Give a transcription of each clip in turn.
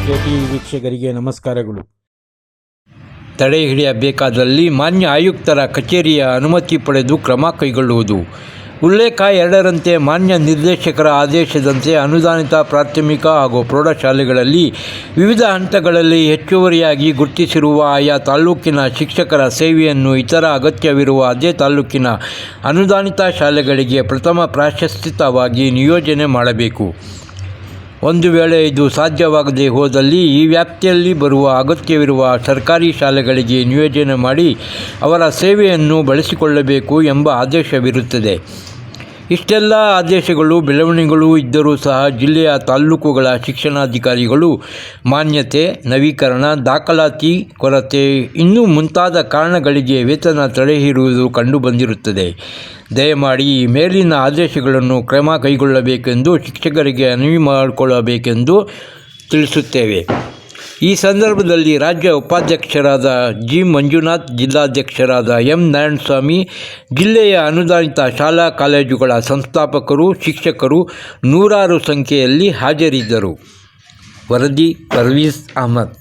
KTV ವೀಕ್ಷಕರಿಗೆ ನಮಸ್ಕಾರಗಳು. ತಡೆ ಹಿಡಿಯಬೇಕಾದಲ್ಲಿ ಮಾನ್ಯ ಆಯುಕ್ತರ ಕಚೇರಿಯ ಅನುಮತಿ ಪಡೆದು ಕ್ರಮ ಕೈಗೊಳ್ಳುವುದು. ಉಲ್ಲೇಖ 2ರಂತೆ ಮಾನ್ಯ ನಿರ್ದೇಶಕರ ಆದೇಶದಂತೆ ಅನುದಾನಿತ ಪ್ರಾಥಮಿಕ ಹಾಗೂ ಪ್ರೌಢಶಾಲೆಗಳಲ್ಲಿ ವಿವಿಧ ಹಂತಗಳಲ್ಲಿ ಹೆಚ್ಚುವರಿಯಾಗಿ ಗುರುತಿಸಿರುವ ಆಯಾ ತಾಲೂಕಿನ ಶಿಕ್ಷಕರ ಸೇವೆಯನ್ನು ಇತರ ಅಗತ್ಯವಿರುವ ಅದೇ ತಾಲೂಕಿನ ಅನುದಾನಿತ ಶಾಲೆಗಳಿಗೆ ಪ್ರಥಮ ಪ್ರಾಶಸ್ತ್ಯವಾಗಿ ನಿಯೋಜನೆ ಮಾಡಬೇಕು. ಒಂದು ವೇಳೆ ಇದು ಸಾಧ್ಯವಾಗದೇ ಹೋದಲ್ಲಿ ಈ ವ್ಯಾಪ್ತಿಯಲ್ಲಿ ಬರುವ ಅಗತ್ಯವಿರುವ ಸರ್ಕಾರಿ ಶಾಲೆಗಳಿಗೆ ನಿಯೋಜನೆ ಮಾಡಿ ಅವರ ಸೇವೆಯನ್ನು ಬಳಸಿಕೊಳ್ಳಬೇಕು ಎಂಬ ಆದೇಶವಿರುತ್ತದೆ. ಇಷ್ಟೆಲ್ಲ ಆದೇಶಗಳು ಬೆಳವಣಿಗೆಗಳು ಇದ್ದರೂ ಸಹ ಜಿಲ್ಲೆಯ ತಾಲ್ಲೂಕುಗಳ ಶಿಕ್ಷಣಾಧಿಕಾರಿಗಳು ಮಾನ್ಯತೆ, ನವೀಕರಣ, ದಾಖಲಾತಿ ಕೊರತೆ ಇನ್ನೂ ಮುಂತಾದ ಕಾರಣಗಳಿಗೆ ವೇತನ ತಡೆಹಿಡಿಯುವುದು ಕಂಡುಬಂದಿರುತ್ತದೆ. ದಯಮಾಡಿ ಈ ಮೇಲಿನ ಆದೇಶಗಳನ್ನು ಕ್ರಮ ಕೈಗೊಳ್ಳಬೇಕೆಂದು ಶಿಕ್ಷಕರಿಗೆ ಮನವಿ ಮಾಡಿಕೊಳ್ಳಬೇಕೆಂದು ತಿಳಿಸುತ್ತೇವೆ. ಈ ಸಂದರ್ಭದಲ್ಲಿ ರಾಜ್ಯ ಉಪಾಧ್ಯಕ್ಷರಾದ ಜಿ. ಮಂಜುನಾಥ್, ಜಿಲ್ಲಾಧ್ಯಕ್ಷರಾದ ಎಂ. ನಾರಾಯಣಸ್ವಾಮಿ, ಜಿಲ್ಲೆಯ ಅನುದಾನಿತ ಶಾಲಾ ಕಾಲೇಜುಗಳ ಸಂಸ್ಥಾಪಕರು, ಶಿಕ್ಷಕರು ನೂರಾರು ಸಂಖ್ಯೆಯಲ್ಲಿ ಹಾಜರಿದ್ದರು. ವರದಿ ಪರ್ವೀಸ್ ಅಹಮದ್.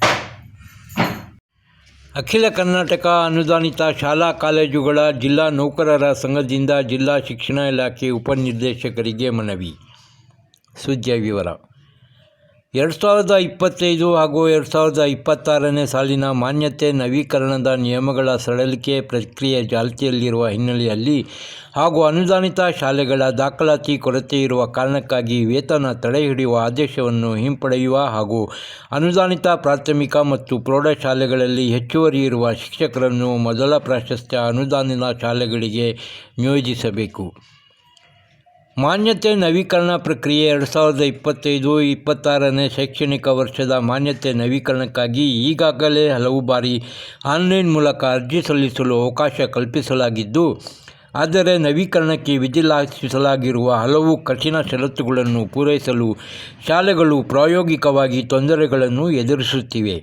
ಅಖಿಲ ಕರ್ನಾಟಕ ಅನುದಾನಿತ ಶಾಲಾ ಕಾಲೇಜುಗಳ ಜಿಲ್ಲಾ ನೌಕರರ ಸಂಘದಿಂದ ಜಿಲ್ಲಾ ಶಿಕ್ಷಣ ಇಲಾಖೆ ಉಪನಿರ್ದೇಶಕರಿಗೆ ಮನವಿ. ಸುದ್ದಿಯ ವಿವರ. 2025 ಹಾಗೂ 2026ನೇ ಸಾಲಿನ ಮಾನ್ಯತೆ ನವೀಕರಣದ ನಿಯಮಗಳ ಸಡಿಲಿಕೆ ಪ್ರಕ್ರಿಯೆ ಚಾಲ್ತಿಯಲ್ಲಿರುವ ಹಿನ್ನೆಲೆಯಲ್ಲಿ ಹಾಗೂ ಅನುದಾನಿತ ಶಾಲೆಗಳ ದಾಖಲಾತಿ ಕೊರತೆ ಇರುವ ಕಾರಣಕ್ಕಾಗಿ ವೇತನ ತಡೆಹಿಡಿಯುವ ಆದೇಶವನ್ನು ಹಿಂಪಡೆಯುವ ಹಾಗೂ ಅನುದಾನಿತ ಪ್ರಾಥಮಿಕ ಮತ್ತು ಪ್ರೌಢಶಾಲೆಗಳಲ್ಲಿ ಹೆಚ್ಚುವರಿ ಇರುವ ಶಿಕ್ಷಕರನ್ನು ಮೊದಲ ಪ್ರಾಶಸ್ತ್ಯ ಅನುದಾನಿತ ಶಾಲೆಗಳಿಗೆ ನಿಯೋಜಿಸಬೇಕು. ಮಾನ್ಯತೆ ನವೀಕರಣ ಪ್ರಕ್ರಿಯೆ 2025-26ನೇ ಶೈಕ್ಷಣಿಕ ವರ್ಷದ ಮಾನ್ಯತೆ ನವೀಕರಣಕ್ಕಾಗಿ ಈಗಾಗಲೇ ಹಲವು ಬಾರಿ ಆನ್ಲೈನ್ ಮೂಲಕ ಅರ್ಜಿ ಸಲ್ಲಿಸಲು ಅವಕಾಶ ಕಲ್ಪಿಸಲಾಗಿದ್ದು, ಆದರೆ ನವೀಕರಣಕ್ಕೆ ವಿಧಿಸಲಾಗಿರುವ ಹಲವು ಕಠಿಣ ಷರತ್ತುಗಳನ್ನು ಪೂರೈಸಲು ಶಾಲೆಗಳು ಪ್ರಾಯೋಗಿಕವಾಗಿ ತೊಂದರೆಗಳನ್ನು ಎದುರಿಸುತ್ತಿವೆ.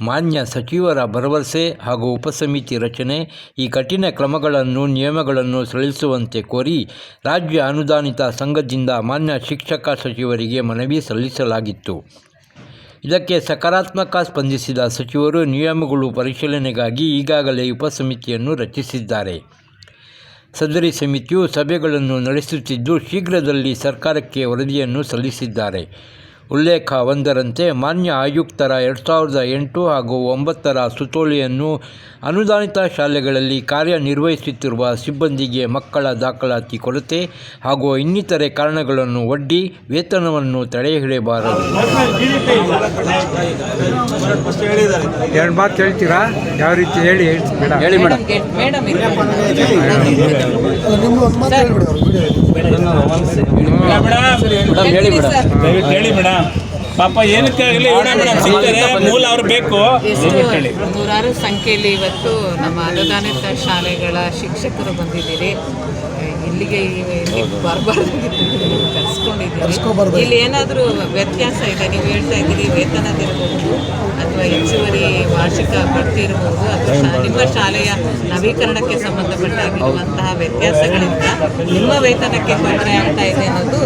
ಮಾನ್ಯ ಸಚಿವರ ಭರವಸೆ ಹಾಗೂ ಉಪಸಮಿತಿ ರಚನೆ, ಈ ಕಠಿಣ ಕ್ರಮಗಳನ್ನು ನಿಯಮಗಳನ್ನು ಸಡಿಲಿಸುವಂತೆ ಕೋರಿ ರಾಜ್ಯ ಅನುದಾನಿತ ಸಂಘದಿಂದ ಮಾನ್ಯ ಶಿಕ್ಷಕ ಸಚಿವರಿಗೆ ಮನವಿ ಸಲ್ಲಿಸಲಾಗಿತ್ತು. ಇದಕ್ಕೆ ಸಕಾರಾತ್ಮಕ ಸ್ಪಂದಿಸಿದ ಸಚಿವರು ನಿಯಮಗಳು ಪರಿಶೀಲನೆಗಾಗಿ ಈಗಾಗಲೇ ಉಪಸಮಿತಿಯನ್ನು ರಚಿಸಿದ್ದಾರೆ. ಸದರಿ ಸಮಿತಿಯು ಸಭೆಗಳನ್ನು ನಡೆಸುತ್ತಿದ್ದು ಶೀಘ್ರದಲ್ಲಿ ಸರ್ಕಾರಕ್ಕೆ ವರದಿಯನ್ನು ಸಲ್ಲಿಸಿದ್ದಾರೆ. ಉಲ್ಲೇಖ 1ರಂತೆ ಮಾನ್ಯ ಆಯುಕ್ತರ 2008 ಹಾಗೂ 9ರ ಸುತ್ತೋಲೆಯನ್ನು ಅನುದಾನಿತ ಶಾಲೆಗಳಲ್ಲಿ ಕಾರ್ಯನಿರ್ವಹಿಸುತ್ತಿರುವ ಸಿಬ್ಬಂದಿಗೆ ಮಕ್ಕಳ ದಾಖಲಾತಿ ಕೊರತೆ ಹಾಗೂ ಇನ್ನಿತರೆ ಕಾರಣಗಳನ್ನು ಒಡ್ಡಿ ವೇತನವನ್ನು ತಡೆಹಿಡಿಯಬಾರದು. ಎರಡು ಮಾತು ಹೇಳ್ತೀರಾ? ಯಾವ ರೀತಿ ಹೇಳಿ ಮೇಡಮ್. ಹೇಳಿ ಮೇಡಮ್. ಪಾಪ ಏನಕ್ಕಾಗಲಿ ಮೂಲ ಅವ್ರು ಬೇಕು. ನೂರಾರು ಸಂಖ್ಯೆಯಲ್ಲಿ ಇವತ್ತು ನಮ್ಮ ಅನುದಾನಿತ ಶಾಲೆಗಳ ಶಿಕ್ಷಕರು ಬಂದಿದ್ದೀರಿ. ಇಲ್ಲಿಗೆ ಕರ್ಸ್ಕೊಂಡಿದ್ದೀರಿ. ಇಲ್ಲಿ ಏನಾದರೂ ವ್ಯತ್ಯಾಸ ಇದೆ? ನೀವು ಹೇಳ್ತಾ ಇದ್ದೀರಿ ವೇತನದಿರಬಹುದು ಅಥವಾ ಹೆಚ್ಚುವರಿ ವಾರ್ಷಿಕ ಬಡ್ತಿ ಇರಬಹುದು ಅಥವಾ ನಿಮ್ಮ ಶಾಲೆಯ ನವೀಕರಣಕ್ಕೆ ಸಂಬಂಧಪಟ್ಟಾಗಿರುವಂತಹ ವ್ಯತ್ಯಾಸಗಳಿಂದ ನಿಮ್ಮ ವೇತನಕ್ಕೆ ತೊಂದರೆ ಆಗ್ತಾ ಇದೆ ಅನ್ನೋದು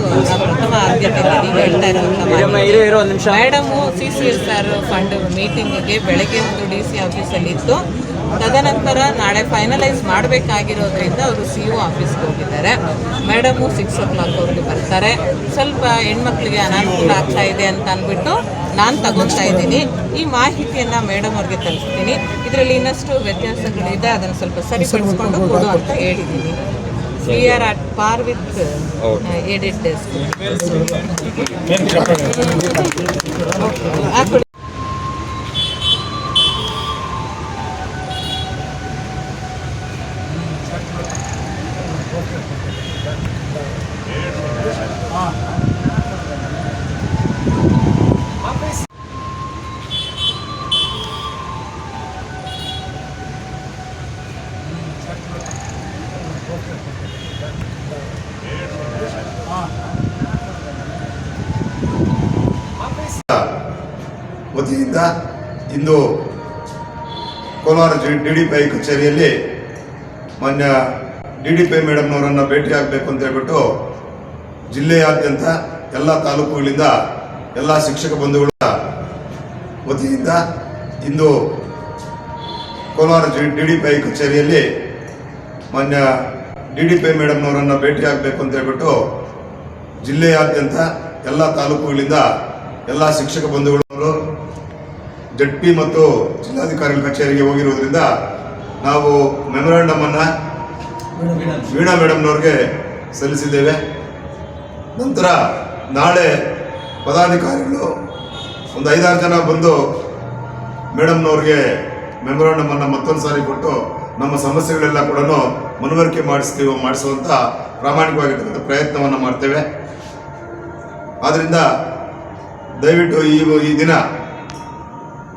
ಪ್ರಥಮ ಆದ್ಯತೆ. ನೀವು ಹೇಳ್ತಾ ಇರುವಂತಹ ಮೇಡಮು CCSR ಫಂಡ್ ಮೀಟಿಂಗಿಗೆ ಬೆಳಗ್ಗೆ ಒಂದು DC ಆಫೀಸಲ್ಲಿತ್ತು. ತದನಂತರ ನಾಳೆ ಫೈನಲೈಸ್ ಮಾಡಬೇಕಾಗಿರೋದ್ರಿಂದ ಅವರು CO ಆಫೀಸ್ಗೆ ಹೋಗಿದ್ದಾರೆ. ಮೇಡಮು 6 o'clock ಅವ್ರಿಗೆ ಬರ್ತಾರೆ. ಸ್ವಲ್ಪ ಹೆಣ್ಮಕ್ಳಿಗೆ ಅನಾನುಕೂಲ ಆಗ್ತಾ ಇದೆ ಅಂತ ಅಂದ್ಬಿಟ್ಟು ನಾನು ತಗೊತಾ ಇದ್ದೀನಿ. ಈ ಮಾಹಿತಿಯನ್ನು ಮೇಡಮ್ ಅವ್ರಿಗೆ ತಲುಪಿಸ್ತೀನಿ. ಇದರಲ್ಲಿ ಇನ್ನಷ್ಟು ವ್ಯತ್ಯಾಸಗಳಿದೆ, ಅದನ್ನು ಸ್ವಲ್ಪ ಸರಿಪಡಿಸ್ಕೊಂಡು ಕೊಡು ಅಂತ ಹೇಳಿದ್ದೀನಿ. We are at par with aided desk. ವತಿಯಿಂದ ಇಂದು ಕೋಲಾರ DDPI ಕಚೇರಿಯಲ್ಲಿ ಮಾನ್ಯ DDPI ಮೇಡಮ್ನವರನ್ನು ಭೇಟಿಯಾಗಬೇಕು ಅಂತ ಹೇಳ್ಬಿಟ್ಟು ಜಿಲ್ಲೆಯಾದ್ಯಂತ ಎಲ್ಲ ತಾಲೂಕುಗಳಿಂದ ಎಲ್ಲ ಶಿಕ್ಷಕ ಬಂಧುಗಳ ವತಿಯಿಂದ ಇಂದು ಕೋಲಾರ DDPI ಕಚೇರಿಯಲ್ಲಿ ಮಾನ್ಯ DDPI ಮೇಡಮ್ನವರನ್ನು ಭೇಟಿಯಾಗಬೇಕು ಅಂತ ಹೇಳ್ಬಿಟ್ಟು ಜಿಲ್ಲೆಯಾದ್ಯಂತ ಎಲ್ಲ ತಾಲೂಕುಗಳಿಂದ ಎಲ್ಲ ಶಿಕ್ಷಕ ಬಂಧುಗಳು ZP ಮತ್ತು ಜಿಲ್ಲಾಧಿಕಾರಿಗಳ ಕಚೇರಿಗೆ ಹೋಗಿರುವುದರಿಂದ ನಾವು ಮೆಮೊರಾಂಡಮ್ ಅನ್ನು ವೀಣಾ ಮೇಡಮ್ನವ್ರಿಗೆ ಸಲ್ಲಿಸಿದ್ದೇವೆ. ನಂತರ ನಾಳೆ ಪದಾಧಿಕಾರಿಗಳು ಒಂದು 5-6 ಜನ ಬಂದು ಮೇಡಮ್ನವ್ರಿಗೆ ಮೆಮೊರಾಂಡಮ್ ಅನ್ನು ಮತ್ತೊಂದು ಸಾರಿ ಕೊಟ್ಟು ನಮ್ಮ ಸಮಸ್ಯೆಗಳೆಲ್ಲ ಕೂಡ ಮನವರಿಕೆ ಮಾಡಿಸುವಂಥ ಪ್ರಾಮಾಣಿಕವಾಗಿರ್ತಕ್ಕಂಥ ಪ್ರಯತ್ನವನ್ನು ಮಾಡ್ತೇವೆ. ಆದ್ದರಿಂದ ದಯವಿಟ್ಟು ಈ ದಿನ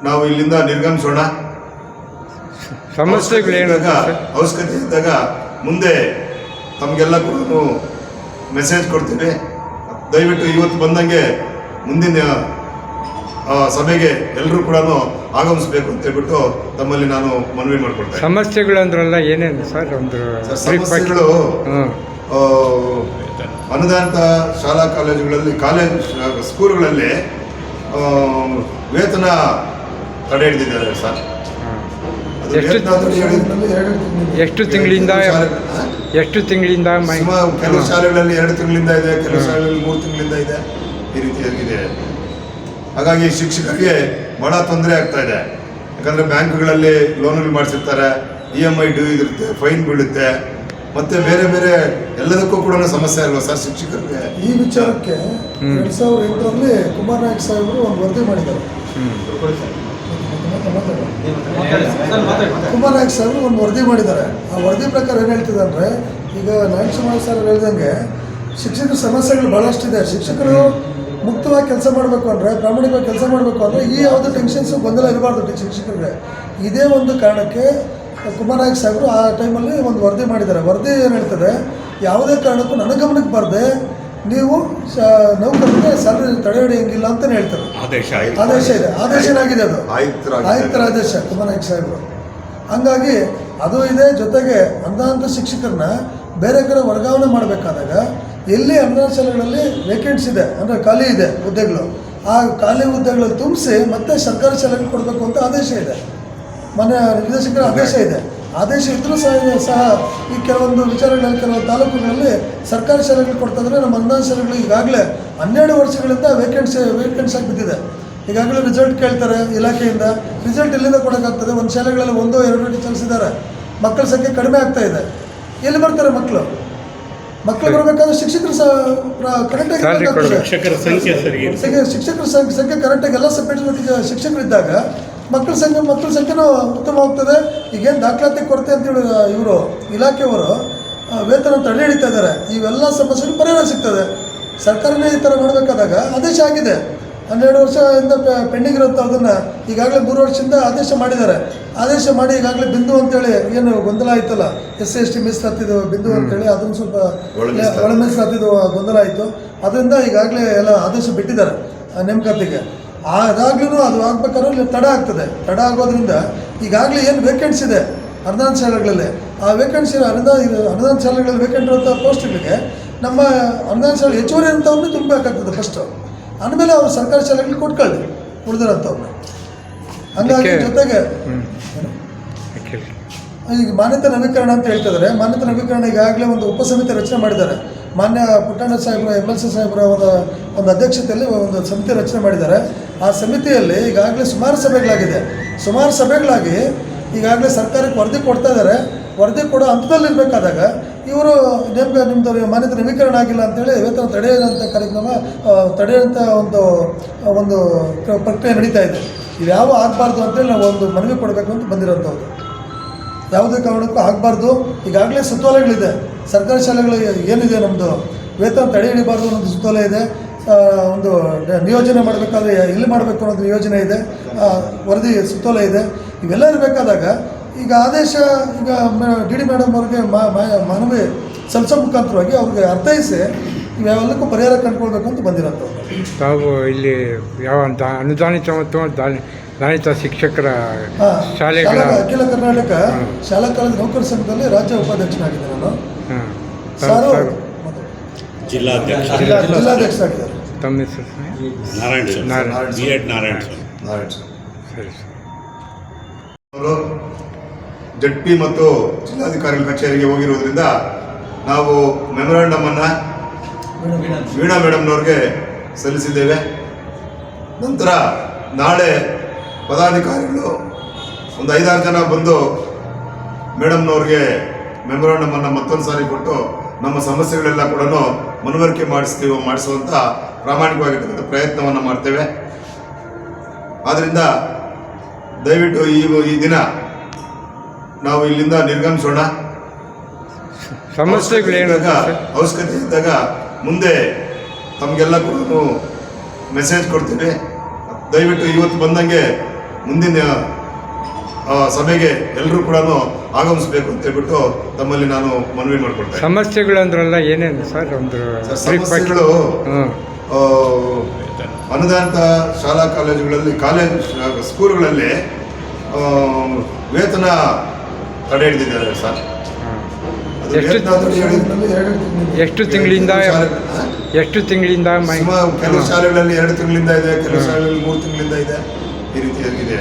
ನಾವು ಇಲ್ಲಿಂದ ನಿರ್ಗಮಿಸೋಣ. ಅವಶ್ಯಕತೆ ಇದ್ದಾಗ ಮುಂದೆ ತಮಗೆಲ್ಲ ಕೂಡ ಮೆಸೇಜ್ ಕೊಡ್ತೀವಿ. ದಯವಿಟ್ಟು ಇವತ್ತು ಬಂದಂಗೆ ಮುಂದಿನ ಸಭೆಗೆ ಎಲ್ಲರೂ ಕೂಡ ಆಗಮಿಸಬೇಕು ಅಂತ ಹೇಳ್ಬಿಟ್ಟು ತಮ್ಮಲ್ಲಿ ನಾನು ಮನವಿ ಮಾಡ್ಕೊಳ್ತೇನೆ. ಸಮಸ್ಯೆಗಳು ಅಂದ್ರಲ್ಲ ಏನೇನು ಸರ್? ಒಂದು ಸಮಸ್ಯೆಗಳು ಅನುದಾನಿತ ಶಾಲಾ ಕಾಲೇಜುಗಳಲ್ಲಿ ಸ್ಕೂಲ್ಗಳಲ್ಲಿ ವೇತನ ತಡೆ ಹಿಡಿದಿದ್ದಾರೆ ಸರ್. ಎಷ್ಟು ತಿಂಗಳಿಂದ ಕೆಲವು ಶಾಲೆಗಳಲ್ಲಿ 2 ತಿಂಗಳಿಂದ ಇದೆ, ಕೆಲವು ಶಾಲೆಗಳಲ್ಲಿ 3 ತಿಂಗಳಿಂದ ಇದೆ. ಈ ರೀತಿಯಾಗಿದೆ. ಹಾಗಾಗಿ ಶಿಕ್ಷಕರಿಗೆ ಬಹಳ ತೊಂದರೆ ಆಗ್ತಾ ಇದೆ. ಯಾಕಂದ್ರೆ ಬ್ಯಾಂಕ್ಗಳಲ್ಲಿ ಲೋನ್ಗಳು ಮಾಡಿಸಿರ್ತಾರೆ, EMI ಡ್ಯೂ ಇರುತ್ತೆ, ಫೈನ್ ಬೀಳುತ್ತೆ, ಮತ್ತೆ ಬೇರೆ ಬೇರೆ ಎಲ್ಲದಕ್ಕೂ ಕೂಡ ಸಮಸ್ಯೆ ಅಲ್ವಾ ಸರ್ ಶಿಕ್ಷಕರಿಗೆ? ಈ ವಿಚಾರಕ್ಕೆ 2008ರಲ್ಲಿ ಕುಮಾರ್ ನಾಯಕ್ ಸಾಹೇಬರು ಒಂದು ವರದಿ ಮಾಡಿದ್ದಾರೆ. ಕುಮಾರ್ ನಾಯಕ್ ಸಾಹೇಬರು ಒಂದು ವರದಿ ಮಾಡಿದ್ದಾರೆ. ಆ ವರದಿ ಪ್ರಕಾರ ಏನು ಹೇಳ್ತಿದೆ ಅಂದರೆ, ಈಗ ನಾಯಕ್ ಸುಮಾರ್ ಸರ್ ಹೇಳ್ದಂಗೆ ಶಿಕ್ಷಕರ ಸಮಸ್ಯೆಗಳು ಭಾಳಷ್ಟಿದೆ. ಶಿಕ್ಷಕರು ಮುಕ್ತವಾಗಿ ಕೆಲಸ ಮಾಡಬೇಕು ಅಂದರೆ, ಪ್ರಾಮಾಣಿಕವಾಗಿ ಕೆಲಸ ಮಾಡಬೇಕು ಅಂದರೆ ಈ ಯಾವುದೇ ಟೆನ್ಷನ್ಸು ಗೊಂದಲ ಇರಬಾರ್ದು ಶಿಕ್ಷಕರಿಗೆ. ಇದೇ ಒಂದು ಕಾರಣಕ್ಕೆ ಕುಮಾರ್ ನಾಯಕ್ ಸಾಹೇಬರು ಆ ಟೈಮಲ್ಲಿ ಒಂದು ವರದಿ ಮಾಡಿದ್ದಾರೆ. ವರದಿ ಏನು ಹೇಳ್ತದೆ, ಯಾವುದೇ ಕಾರಣಕ್ಕೂ ನನ್ನ ಗಮನಕ್ಕೆ ಬರದೆ ನೀವು ನೌಕರರಿಗೆ ಸ್ಯಾಲರಿ ತಡೆ ಹಿಡಿಯಂಗಿಲ್ಲ ಅಂತಲೇ ಹೇಳ್ತಾರೆ. ಆದೇಶ ಇದೆ, ಆದೇಶ ಏನಾಗಿದೆ, ಅದು ಆಯುಕ್ತರ ಆದೇಶ ಕುಮಾರ್ ನಾಯಕ್ ಸಾಹೇಬರು. ಹಂಗಾಗಿ ಅದು ಇದೆ. ಜೊತೆಗೆ ಅನುದಾನಿತ ಶಿಕ್ಷಕರನ್ನ ಬೇರೆ ಕಡೆ ವರ್ಗಾವಣೆ ಮಾಡಬೇಕಾದಾಗ ಎಲ್ಲಿ ಅನುದಾನ ಶಾಲೆಗಳಲ್ಲಿ ವೇಕೆನ್ಸಿ ಇದೆ ಅಂದರೆ ಖಾಲಿ ಇದೆ ಹುದ್ದೆಗಳು, ಆ ಖಾಲಿ ಹುದ್ದೆಗಳು ತುಂಬಿಸಿ ಮತ್ತೆ ಸರ್ಕಾರಿ ಶಾಲೆಗಳು ಕೊಡಬೇಕು ಅಂತ ಆದೇಶ ಇದೆ. ಮನೆ ನಿರ್ದೇಶಕರ ಆದೇಶ ಇದೆ. ಆದೇಶ ಇದ್ದರೂ ಸಹ ಈ ಕೆಲವೊಂದು ವಿಚಾರಗಳಲ್ಲಿ ಕೆಲವೊಂದು ತಾಲೂಕುಗಳಲ್ಲಿ ಸರ್ಕಾರಿ ಶಾಲೆಗಳು ಕೊಡ್ತಾ ಇದ್ದಾರೆ. ನಮ್ಮ ಅನುದಾನ ಶಾಲೆಗಳು ಈಗಾಗಲೇ 12 ವರ್ಷಗಳಿಂದ ವೇಕೆನ್ಸಿ ಆಗಿ ಬಿದ್ದಿದೆ. ಈಗಾಗಲೇ ರಿಸಲ್ಟ್ ಕೇಳ್ತಾರೆ ಇಲಾಖೆಯಿಂದ. ರಿಸಲ್ಟ್ ಎಲ್ಲಿಂದ ಕೊಡೋಕ್ಕಾಗ್ತದೆ? ಒಂದು ಶಾಲೆಗಳಲ್ಲಿ 1-2 ಟೀಚರ್ಸ್ ಇದ್ದಾರೆ, ಮಕ್ಕಳ ಸಂಖ್ಯೆ ಕಡಿಮೆ ಆಗ್ತಾ ಇದೆ. ಎಲ್ಲಿ ಬರ್ತಾರೆ ಮಕ್ಕಳು ಬರಬೇಕಾದ್ರೆ ಶಿಕ್ಷಕರು ಕರೆಕ್ಟಾಗಿ ಶಿಕ್ಷಕರ ಸಂಖ್ಯೆ ಕರೆಕ್ಟಾಗಿ ಎಲ್ಲ ಸಬ್ಜೆಕ್ಟ್ ಶಿಕ್ಷಕರು ಇದ್ದಾಗ ಮಕ್ಕಳ ಸಂಖ್ಯೆನೂ ಉತ್ತಮವಾಗ್ತದೆ. ಈಗೇನು ದಾಖಲಾತಿ ಕೊರತೆ ಅಂತೇಳಿ ಇವರು ಇಲಾಖೆಯವರು ವೇತನ ತಡೆ ಹಿಡಿತಾ ಇದ್ದಾರೆ. ಇವೆಲ್ಲ ಸಮಸ್ಯೆಗಳು ಪರಿಹಾರ ಸಿಗ್ತದೆ. ಸರ್ಕಾರನೇ ಈ ಥರ ಮಾಡಬೇಕಾದಾಗ ಆದೇಶ ಆಗಿದೆ. 12 ವರ್ಷದಿಂದ ಪೆಂಡಿಂಗ್ ಇರುತ್ತೆ. ಅದನ್ನು ಈಗಾಗಲೇ 3 ವರ್ಷದಿಂದ ಆದೇಶ ಮಾಡಿದ್ದಾರೆ. ಆದೇಶ ಮಾಡಿ ಈಗಾಗಲೇ ಬಿಂದು ಅಂತೇಳಿ ಏನು ಗೊಂದಲ ಆಯ್ತಲ್ಲ, SC/ST ಮೀಸಲಾತಿದ್ದು ಬಿಂದು ಅಂತೇಳಿ ಅದನ್ನು ಸ್ವಲ್ಪ ಒಳ ಮೀಸಲಾತಿದ್ದು ಗೊಂದಲ ಆಯಿತು. ಅದರಿಂದ ಈಗಾಗಲೇ ಎಲ್ಲ ಆದೇಶ ಬಿಟ್ಟಿದ್ದಾರೆ ನೇಮಕಾತಿಗೆ. ಅದಾಗ್ಲೂ ಅದು ಆಗ್ಬೇಕಾದ್ರೆ ತಡ ಆಗ್ತದೆ. ತಡ ಆಗೋದ್ರಿಂದ ಈಗಾಗಲೇ ಏನು ವೇಕೆನ್ಸಿ ಇದೆ ಅನುದಾನ ಶಾಲೆಗಳಲ್ಲಿ, ಆ ವೇಕೆನ್ಸಿ ಅನುದಾನ ಶಾಲೆಗಳಲ್ಲಿ ವೇಕೆಂಟ್ ಇರುವಂಥ ಪೋಸ್ಟ್ಗಳಿಗೆ ನಮ್ಮ ಅನುದಾನ ಶಾಲೆ ಹೆಚ್ಚುವರಿ ಅಂಥವ್ರನ್ನ ತುಂಬಬೇಕಾಗ್ತದೆ ಫಸ್ಟು. ಆಮೇಲೆ ಅವರು ಸರ್ಕಾರಿ ಶಾಲೆಗಳಿಗೆ ಕೊಟ್ಕೊಳ್ಳಿ ಉಳಿದಿರೋಂಥವ್ರನ್ನ. ಹಂಗಾಗಿ ಜೊತೆಗೆ ಈಗ ಮಾನ್ಯತೆ ನವೀಕರಣ ಅಂತ ಹೇಳ್ತಿದ್ದಾರೆ. ಮಾನ್ಯತೆ ನವೀಕರಣ ಈಗಾಗಲೇ ಒಂದು ಉಪಸಮಿತಿ ರಚನೆ ಮಾಡಿದ್ದಾರೆ. ಮಾನ್ಯ ಪುಟ್ಟಣ್ಣ ಸಾಹೇಬರು MLC ಸಾಹೇಬರ ಒಂದು ಅಧ್ಯಕ್ಷತೆಯಲ್ಲಿ ಒಂದು ಸಮಿತಿ ರಚನೆ ಮಾಡಿದ್ದಾರೆ. ಆ ಸಮಿತಿಯಲ್ಲಿ ಈಗಾಗಲೇ ಸುಮಾರು ಸಭೆಗಳಾಗಿ ಈಗಾಗಲೇ ಸರ್ಕಾರಕ್ಕೆ ವರದಿ ಕೊಡ್ತಾ ಇದ್ದಾರೆ. ವರದಿ ಕೊಡೋ ಹಂತದಲ್ಲಿರಬೇಕಾದಾಗ ಇವರು ನಿಮ್ಮದು ಮಾನ್ಯತೆ ನವೀಕರಣ ಆಗಿಲ್ಲ ಅಂತೇಳಿ ವೇತನ ತಡೆಯುವಂಥ ಕಾರ್ಯಕ್ರಮ ತಡೆಯುವಂಥ ಒಂದು ಪ್ರಕ್ರಿಯೆ ನಡೀತಾ ಇದೆ. ಇವ್ಯಾವ ಆಗಬಾರ್ದು ಅಂತೇಳಿ ನಾವು ಒಂದು ಮನವಿ ಕೊಡಬೇಕು ಅಂತ ಬಂದಿರೋಂಥದ್ದು. ಯಾವುದೇ ಕಾರಣಕ್ಕೂ ಆಗಬಾರ್ದು. ಈಗಾಗಲೇ ಸುತ್ತೋಲೆಗಳಿದೆ. ಸರ್ಕಾರಿ ಶಾಲೆಗಳು ಏನಿದೆ ನಮ್ಮದು ವೇತನ ತಡೆ ಹಿಡಿಬಾರ್ದು ಅನ್ನೋದು ಸುತ್ತೋಲೆ ಇದೆ. ಒಂದು ನಿಯೋಜನೆ ಮಾಡಬೇಕಾದ್ರೆ ಎಲ್ಲಿ ಮಾಡಬೇಕು ಅನ್ನೋದು ಯೋಜನೆ ಇದೆ, ವರದಿ ಸುತ್ತೋಲೆ ಇದೆ. ಇವೆಲ್ಲ ಇರಬೇಕಾದಾಗ ಈಗ ಆದೇಶ ಈಗ DD ಮೇಡಮ್ ಅವ್ರಿಗೆ ಮನವಿ ಸಲ್ಲಿಸೋ ಮುಖಾಂತರವಾಗಿ ಅವ್ರಿಗೆ ಅರ್ಥೈಸಿ ಇವೆಲ್ಲಕ್ಕೂ ಪರಿಹಾರ ಕಂಡುಕೊಳ್ಬೇಕು ಅಂತ ಬಂದಿರೋಂಥದ್ದು. ತಾವು ಇಲ್ಲಿ ಯಾವ ಅನುದಾನಿತ ಮತ್ತು ದಾನಿತ ಶಿಕ್ಷಕರ ಶಾಲೆಗಳ ಅಖಿಲ ಕರ್ನಾಟಕ ಶಾಲಾ ಕಾಲೇಜು ನೌಕರ ಸಂಘದಲ್ಲಿ ರಾಜ್ಯ ಉಪಾಧ್ಯಕ್ಷನಾಗಿದ್ದೆ ನಾನು. ಜಿಲ್ಲಾಧ್ಯಕ್ಷರಾಗಿದ್ದಾರೆ. ತಮ್ಮ ಹೆಸರು ಸ್ವಾಮಿ? ನಾರಾಯಣ ನಾರಾಯಣ. ಬಿ ಎಡ್ ನಾರಾಯಣ ನಾರಾಯಣ ಸ್ವಾಮಿ. ಸರಿ ಸರ್. ಅವರು ಜಡ್ಪಿ ಮತ್ತು ಜಿಲ್ಲಾಧಿಕಾರಿಗಳ ಕಚೇರಿಗೆ ಹೋಗಿರೋದ್ರಿಂದ ನಾವು ಮೆಮೊರಾಂಡಮ್ ಅನ್ನ ವೀಣಾ ಮೇಡಮ್ನವ್ರಿಗೆ ಸಲ್ಲಿಸಿದ್ದೇವೆ. ನಂತರ ನಾಳೆ ಪದಾಧಿಕಾರಿಗಳು ಒಂದು 5-6 ಜನ ಬಂದು ಮೇಡಮ್ನವ್ರಿಗೆ ಮೆಮೊರಾಂಡಮ್ ಅನ್ನು ಮತ್ತೊಂದು ಸಾರಿ ಕೊಟ್ಟು ನಮ್ಮ ಸಮಸ್ಯೆಗಳೆಲ್ಲ ಕೂಡ ಮನವರಿಕೆ ಮಾಡಿಸುವಂಥ ಪ್ರಾಮಾಣಿಕವಾಗಿರ್ತಕ್ಕಂಥ ಪ್ರಯತ್ನವನ್ನು ಮಾಡ್ತೇವೆ. ಆದ್ದರಿಂದ ದಯವಿಟ್ಟು ಈ ದಿನ ನಾವು ಇಲ್ಲಿಂದ ನಿರ್ಗಮಿಸೋಣ. ಸಮಸ್ಯೆಗಳೇನು ಸರ್? ಅವಶ್ಯಕತೆ ಇದ್ದಾಗ ಮುಂದೆ ತಮಗೆಲ್ಲ ಕೂಡ ಮೆಸೇಜ್ ಕೊಡ್ತೀವಿ. ದಯವಿಟ್ಟು ಇವತ್ತು ಬಂದಂಗೆ ಮುಂದಿನ ಸಭೆಗೆ ಎಲ್ಲರೂ ಕೂಡ ಆಗಮಿಸಬೇಕು ಅಂತ ಹೇಳ್ಬಿಟ್ಟು ತಮ್ಮಲ್ಲಿ ನಾನು ಮನವಿ ಮಾಡ್ಕೊಳ್ತೇನೆ. ಸಮಸ್ಯೆಗಳು ಅಂದ್ರಲ್ಲ ಏನೇನು ಸರ್? ಒಂದು ಸಮಸ್ಯೆಗಳು ಅನುದಾನಿತ ಶಾಲಾ ಕಾಲೇಜುಗಳಲ್ಲಿ ಸ್ಕೂಲ್ಗಳಲ್ಲಿ ವೇತನ ತಡೆ ಹಿಡಿದಿದ್ದಾರೆ ಸರ್. ಅದು ವೇತನ ತಡೆ ಹಿಡಿದು ಎಷ್ಟು ತಿಂಗಳಿಂದ ಕೆಲವು ಶಾಲೆಗಳಲ್ಲಿ 2 ತಿಂಗಳಿಂದ ಇದೆ, ಕೆಲವು ಶಾಲೆಗಳಲ್ಲಿ 3 ತಿಂಗಳಿಂದ ಇದೆ. ಈ ರೀತಿಯಾಗಿದೆ.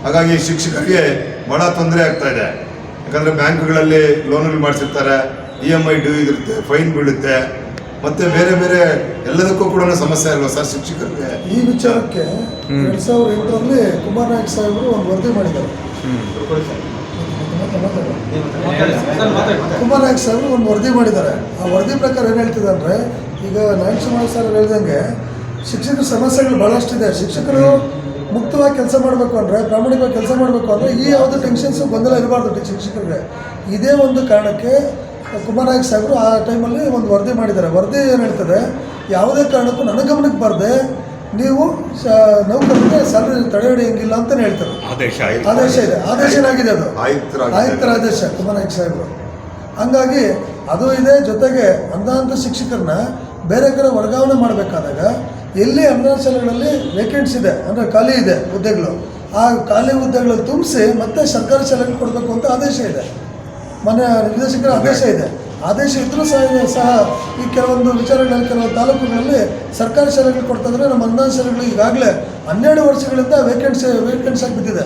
ಹಾಗಾಗಿ ಶಿಕ್ಷಕರಿಗೆ ಬಹಳ ತೊಂದರೆ ಆಗ್ತಾ ಇದೆ. ಯಾಕಂದರೆ ಬ್ಯಾಂಕ್ಗಳಲ್ಲಿ ಲೋನಲ್ಲಿ ಮಾಡಿಸಿರ್ತಾರೆ, EMI ಡ್ಯೂ ಇರುತ್ತೆ, ಫೈನ್ ಬೀಳುತ್ತೆ, ಮತ್ತೆ ಬೇರೆ ಬೇರೆ ಎಲ್ಲದಕ್ಕೂ ಕೂಡ ಸಮಸ್ಯೆ ಅಲ್ವಾ ಸರ್ ಶಿಕ್ಷಕರಿಗೆ? ಈ ವಿಚಾರಕ್ಕೆ 2008ರಲ್ಲಿ ಕುಮಾರ್ ನಾಯಕ್ ಸಾಹೇಬರು ಒಂದು ವರದಿ ಮಾಡಿದ್ದಾರೆ. ಕುಮಾರ್ ನಾಯಕ್ ಸಾಹೇಬರು ಒಂದು ವರದಿ ಮಾಡಿದ್ದಾರೆ. ಆ ವರದಿ ಪ್ರಕಾರ ಏನು ಹೇಳ್ತಿದೆ ಅಂದರೆ, ಈಗ ನಾರಾಯಣ ಸರ್ ಹೇಳ್ದಂಗೆ ಶಿಕ್ಷಕರ ಸಮಸ್ಯೆಗಳು ಭಾಳಷ್ಟಿದೆ. ಶಿಕ್ಷಕರು ಮುಕ್ತವಾಗಿ ಕೆಲಸ ಮಾಡಬೇಕು ಅಂದರೆ, ಪ್ರಾಮಾಣಿಕವಾಗಿ ಕೆಲಸ ಮಾಡಬೇಕು ಅಂದರೆ ಈ ಯಾವುದೇ ಟೆನ್ಷನ್ಸು ಗೊಂದಲ ಇರಬಾರ್ದು ಶಿಕ್ಷಕರಿಗೆ. ಇದೇ ಒಂದು ಕಾರಣಕ್ಕೆ ಕುಮಾರ್ ನಾಯಕ್ ಸಾಹೇಬರು ಆ ಟೈಮಲ್ಲಿ ಒಂದು ವರದಿ ಮಾಡಿದ್ದಾರೆ. ವರದಿ ಏನು ಹೇಳ್ತದೆ, ಯಾವುದೇ ಕಾರಣಕ್ಕೂ ನನ್ನ ಗಮನಕ್ಕೆ ಬರದೆ ನೀವು ನೌಕರರಿಗೆ ಸ್ಯಾಲರಿ ತಡೆ ಹಿಡಿಯಂಗಿಲ್ಲ ಅಂತಲೇ ಹೇಳ್ತಾರೆ. ಆದೇಶ ಇದೆ. ಆದೇಶ ಏನಾಗಿದೆ, ಅದು ಆಯುಕ್ತರ ಆದೇಶ ಕುಮಾರ್ ನಾಯಕ್ ಸಾಹೇಬರು. ಹಂಗಾಗಿ ಅದು ಇದೆ. ಜೊತೆಗೆ ಅನುದಾನಿತ ಶಿಕ್ಷಕರನ್ನ ಬೇರೆ ಕಡೆ ವರ್ಗಾವಣೆ ಮಾಡಬೇಕಾದಾಗ ಎಲ್ಲಿ ಅನುದಾನ ಶಾಲೆಗಳಲ್ಲಿ ವೇಕೆನ್ಸಿ ಇದೆ ಅಂದರೆ ಖಾಲಿ ಇದೆ ಹುದ್ದೆಗಳು, ಆ ಖಾಲಿ ಹುದ್ದೆಗಳು ತುಂಬಿಸಿ ಮತ್ತೆ ಸರ್ಕಾರಿ ಶಾಲೆಗಳು ಕೊಡಬೇಕು ಅಂತ ಆದೇಶ ಇದೆ. ಮನೆ ನಿರ್ದೇಶಕರ ಆದೇಶ ಇದೆ. ಆದೇಶ ಇದ್ದರೂ ಸಹ ಈ ಕೆಲವೊಂದು ವಿಚಾರಗಳಲ್ಲಿ ಕೆಲವೊಂದು ತಾಲೂಕುಗಳಲ್ಲಿ ಸರ್ಕಾರಿ ಶಾಲೆಗಳು ಕೊಡ್ತಾ ಇದ್ದಾರೆ. ನಮ್ಮ ಅನುದಾನ ಶಾಲೆಗಳು ಈಗಾಗಲೇ 12 ವರ್ಷಗಳಿಂದ ವೇಕೆನ್ಸಿ ಆಗಿ ಬಿದ್ದಿದೆ.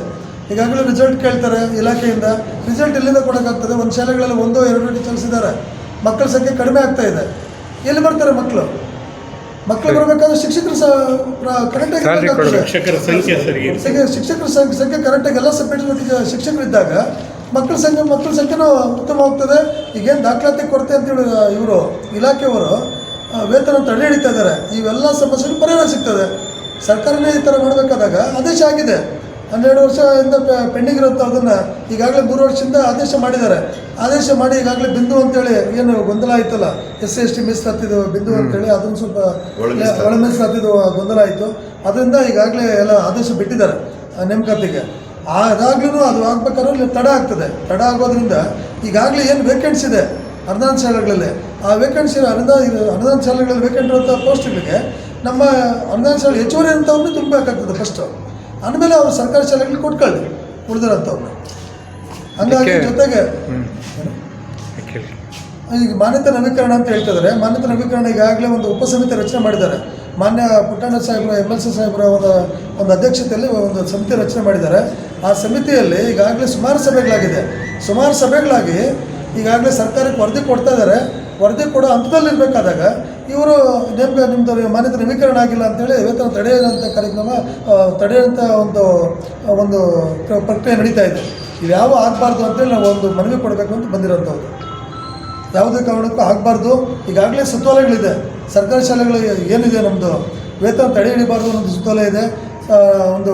ಈಗಾಗಲೇ ರಿಸಲ್ಟ್ ಕೇಳ್ತಾರೆ ಇಲಾಖೆಯಿಂದ. ರಿಸಲ್ಟ್ ಎಲ್ಲಿಂದ ಕೊಡೋಕ್ಕಾಗ್ತದೆ? ಒಂದು ಶಾಲೆಗಳಲ್ಲಿ 1-2 ಟೀಚರ್ಸ್ ಇದ್ದಾರೆ. ಮಕ್ಕಳ ಸಂಖ್ಯೆ ಕಡಿಮೆ ಆಗ್ತಾ ಇದೆ. ಎಲ್ಲಿ ಬರ್ತಾರೆ ಮಕ್ಕಳು ಬರಬೇಕಾದ್ರೆ ಶಿಕ್ಷಕರು ಕರೆಕ್ಟಾಗಿ ಶಿಕ್ಷಕರ ಸಂಖ್ಯೆ ಕರೆಕ್ಟಾಗಿ ಎಲ್ಲ ಸಬ್ಜೆಕ್ಟ್ ಶಿಕ್ಷಕರು ಇದ್ದಾಗ ಮಕ್ಕಳ ಸಂಖ್ಯೆನೂ ಉತ್ತಮವಾಗ್ತದೆ. ಈಗೇನು ದಾಖಲಾತಿ ಕೊರತೆ ಅಂತೇಳಿ ಇವರು ಇಲಾಖೆಯವರು ವೇತನ ತಡೆ ಹಿಡಿತಾ ಇದ್ದಾರೆ. ಇವೆಲ್ಲ ಸಮಸ್ಯೆಗಳು ಪರಿಹಾರ ಸಿಗ್ತದೆ. ಸರ್ಕಾರನೇ ಈ ಥರ ಮಾಡಬೇಕಾದಾಗ ಆದೇಶ ಆಗಿದೆ. 12 ವರ್ಷದಿಂದ ಪೆಂಡಿಂಗ್ ಇರುತ್ತೆ. ಅದನ್ನು ಈಗಾಗಲೇ 3 ವರ್ಷದಿಂದ ಆದೇಶ ಮಾಡಿದ್ದಾರೆ. ಆದೇಶ ಮಾಡಿ ಈಗಾಗಲೇ ಬಿಂದು ಅಂತೇಳಿ ಏನು ಗೊಂದಲ ಆಯ್ತಲ್ಲ, SC/ST ಮೀಸಲಾತಿದ್ದು ಬಿಂದು ಅಂತೇಳಿ ಅದನ್ನು ಸ್ವಲ್ಪ ಒಳ ಮೀಸಲಾತಿದ್ದು ಗೊಂದಲ ಆಯಿತು. ಅದರಿಂದ ಈಗಾಗಲೇ ಎಲ್ಲ ಆದೇಶ ಬಿಟ್ಟಿದ್ದಾರೆ ನೇಮಕಾತಿಗೆ. ಅದಾಗ್ಲೂ ಅದು ಆಗ್ಬೇಕಾದ್ರೆ ತಡ ಆಗ್ತದೆ. ತಡ ಆಗೋದ್ರಿಂದ ಈಗಾಗಲೇ ಏನು ವೇಕೆನ್ಸಿ ಇದೆ ಅನುದಾನ ಶಾಲೆಗಳಲ್ಲಿ, ಆ ವೇಕೆನ್ಸಿ ಅನುದಾನ ಶಾಲೆಗಳಲ್ಲಿ ವೇಕೆಂಟ್ ಇರುವಂಥ ಪೋಸ್ಟ್ಗಳಿಗೆ ನಮ್ಮ ಅನುದಾನ ಶಾಲೆ ಹೆಚ್ಚುವರಿ ಅಂಥವ್ರನ್ನ ತುಂಬಬೇಕಾಗ್ತದೆ ಫಸ್ಟು. ಆಮೇಲೆ ಅವರು ಸರ್ಕಾರಿ ಶಾಲೆಗಳಿಗೆ ಕೊಟ್ಕೊಳ್ಳಿ ಉಳಿದಿರೋಂಥವ್ರನ್ನ. ಹಂಗಾಗಿ ಜೊತೆಗೆ ಈಗ ಮಾನ್ಯತೆ ನವೀಕರಣ ಅಂತ ಹೇಳ್ತಿದ್ದಾರೆ. ಮಾನ್ಯತೆ ನವೀಕರಣ ಈಗಾಗಲೇ ಒಂದು ಉಪಸಮಿತಿ ರಚನೆ ಮಾಡಿದ್ದಾರೆ. ಮಾನ್ಯ ಪುಟ್ಟಣ್ಣ ಸಾಹೇಬರು MLC ಸಾಹೇಬರ ಒಂದು ಅಧ್ಯಕ್ಷತೆಯಲ್ಲಿ ಒಂದು ಸಮಿತಿ ರಚನೆ ಮಾಡಿದ್ದಾರೆ. ಆ ಸಮಿತಿಯಲ್ಲಿ ಈಗಾಗಲೇ ಸುಮಾರು ಸಭೆಗಳಾಗಿ ಈಗಾಗಲೇ ಸರ್ಕಾರಕ್ಕೆ ವರದಿ ಕೊಡ್ತಾ ಇದ್ದಾರೆ. ವರದಿ ಕೊಡೋ ಹಂತದಲ್ಲಿರಬೇಕಾದಾಗ ಇವರು ನಿಮ್ಮದು ಮಾನ್ಯತೆ ನವೀಕರಣ ಆಗಿಲ್ಲ ಅಂತೇಳಿ ವೇತನ ತಡೆಯುವಂಥ ಕಾರ್ಯಕ್ರಮ ತಡೆಯುವಂಥ ಒಂದು ಪ್ರಕ್ರಿಯೆ ನಡೀತಾ ಇದೆ. ಇವ್ಯಾವ ಆಗಬಾರ್ದು ಅಂತೇಳಿ ನಾವು ಒಂದು ಮನವಿ ಕೊಡಬೇಕು ಅಂತ ಬಂದಿರೋಂಥವ್ರು. ಯಾವುದೇ ಕಾರಣಕ್ಕೂ ಆಗಬಾರ್ದು. ಈಗಾಗಲೇ ಸುತ್ತೋಲೆಗಳಿದೆ. ಸರ್ಕಾರಿ ಶಾಲೆಗಳು ಏನಿದೆ ನಮ್ಮದು ವೇತನ ತಡೆ ಹಿಡಿಬಾರ್ದು ಅನ್ನೋದು ಸುತ್ತೋಲೆ ಇದೆ. ಒಂದು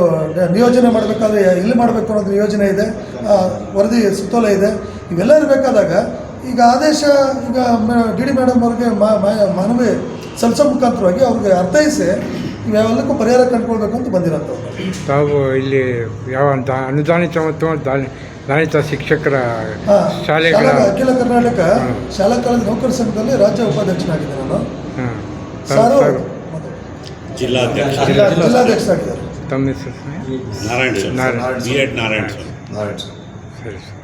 ನಿಯೋಜನೆ ಮಾಡಬೇಕಾದ್ರೆ ಎಲ್ಲಿ ಮಾಡಬೇಕು ಅನ್ನೋದು ನಿಯೋಜನೆ ಇದೆ. ವರದಿ ಸುತ್ತೋಲೆ ಇದೆ. ಇವೆಲ್ಲ ಇರಬೇಕಾದಾಗ ಈಗ ಆದೇಶ ಈಗ DD ಮೇಡಮ್ ಅವ್ರಿಗೆ ಮನವಿ ಸಲ್ಲಿಸೋ ಮುಖಾಂತರವಾಗಿ ಅವ್ರಿಗೆ ಅರ್ಥೈಸಿ ಇವೆಲ್ಲಕ್ಕೂ ಪರಿಹಾರ ಕಂಡುಕೊಳ್ಬೇಕು ಅಂತ ಬಂದಿರೋಂಥವ್ರು. ತಾವು ಇಲ್ಲಿ ಯಾವ ಅನುದಾನಿತ ಮತ್ತು ದಾನಿತ ಶಿಕ್ಷಕರ ಶಾಲೆಗಳ ಅಖಿಲ ಕರ್ನಾಟಕ ಶಾಲಾ ಕಾಲೇಜು ನೌಕರ ಸಂಘದಲ್ಲಿ ರಾಜ್ಯ ಉಪಾಧ್ಯಕ್ಷನಾಗಿದ್ದೆ ನಾನು. ಸಾರು ಜಿಲ್ಲಾಧ್ಯಕ್ಷರಾಗಿದ್ದಾರೆ. ಆಗಿದ್ದಾರೆ. ತಮ್ಮ ಹೆಸರು ನಾರಾಯಣ ಬಿ ಎಡ್ ನಾರಾಯಣ ಸರಿ ಸರ್.